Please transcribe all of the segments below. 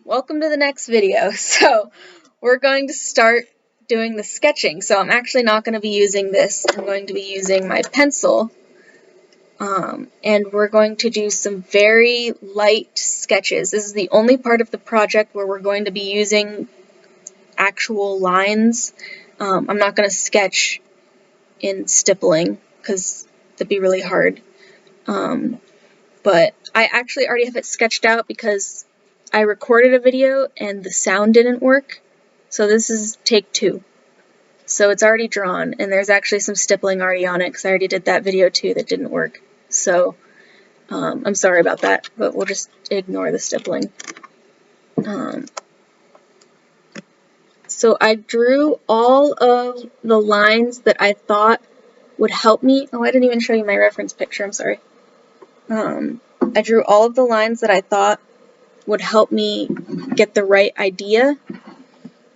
welcome to the next video. So we're going to start doing the sketching. So I'm actually not going to be using this. I'm going to be using my pencil. And we're going to do some very light sketches. This is the only part of the project where we're going to be using actual lines. I'm not going to sketch in stippling because that'd be really hard. But I actually already have it sketched out because I recorded a video and the sound didn't work. So this is take 2. So it's already drawn, and there's actually some stippling already on it because I already did that video too that didn't work. So I'm sorry about that, but we'll just ignore the stippling. So I drew all of the lines that I thought would help me. Oh, I didn't even show you my reference picture, I'm sorry. I drew all of the lines that I thought would help me get the right idea.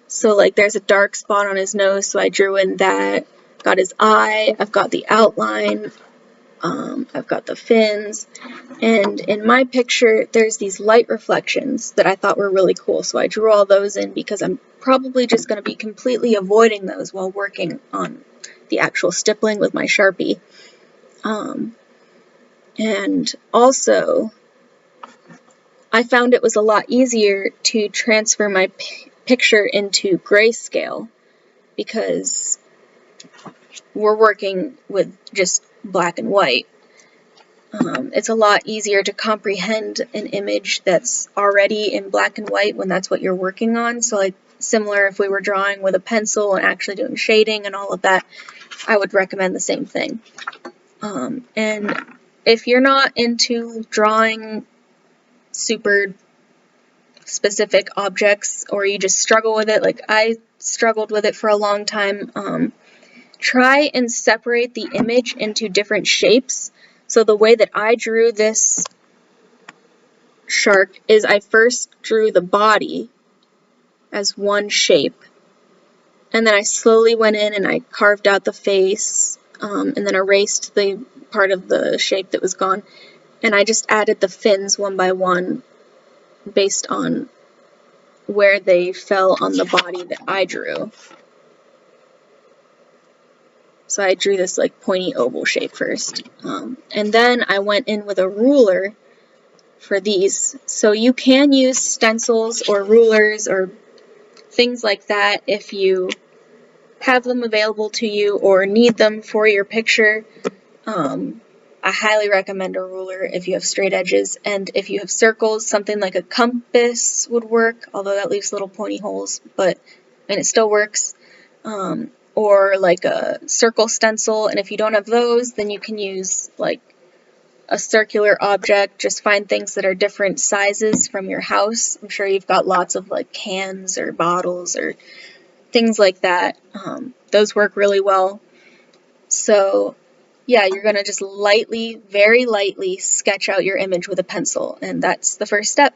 So like there's a dark spot on his nose, so I drew in that. Got his eye, I've got the outline, I've got the fins, and in my picture there's these light reflections that I thought were really cool, so I drew all those in because I'm probably just going to be completely avoiding those while working on the actual stippling with my Sharpie. And also I found it was a lot easier to transfer my picture into grayscale because we're working with just black and white. It's a lot easier to comprehend an image that's already in black and white when that's what you're working on. So like similar if we were drawing with a pencil and actually doing shading and all of that, I would recommend the same thing. And if you're not into drawing super specific objects or you just struggle with it, like I struggled with it for a long time, try and separate the image into different shapes. So the way that I drew this shark is I first drew the body as one shape, and then I slowly went in and I carved out the face, and then erased the part of the shape that was gone, and I just added the fins one by one based on where they fell on the body that I drew. So I drew this like pointy oval shape first, and then I went in with a ruler for these. So you can use stencils or rulers or things like that if you have them available to you or need them for your picture. I highly recommend a ruler if you have straight edges, and if you have circles, something like a compass would work, although that leaves little pointy holes, and it still works. Or like a circle stencil, and if you don't have those, then you can use like a circular object. Just find things that are different sizes from your house. I'm sure you've got lots of like cans or bottles or things like that. Those work really well. So yeah, you're going to just lightly, very lightly sketch out your image with a pencil, and that's the first step.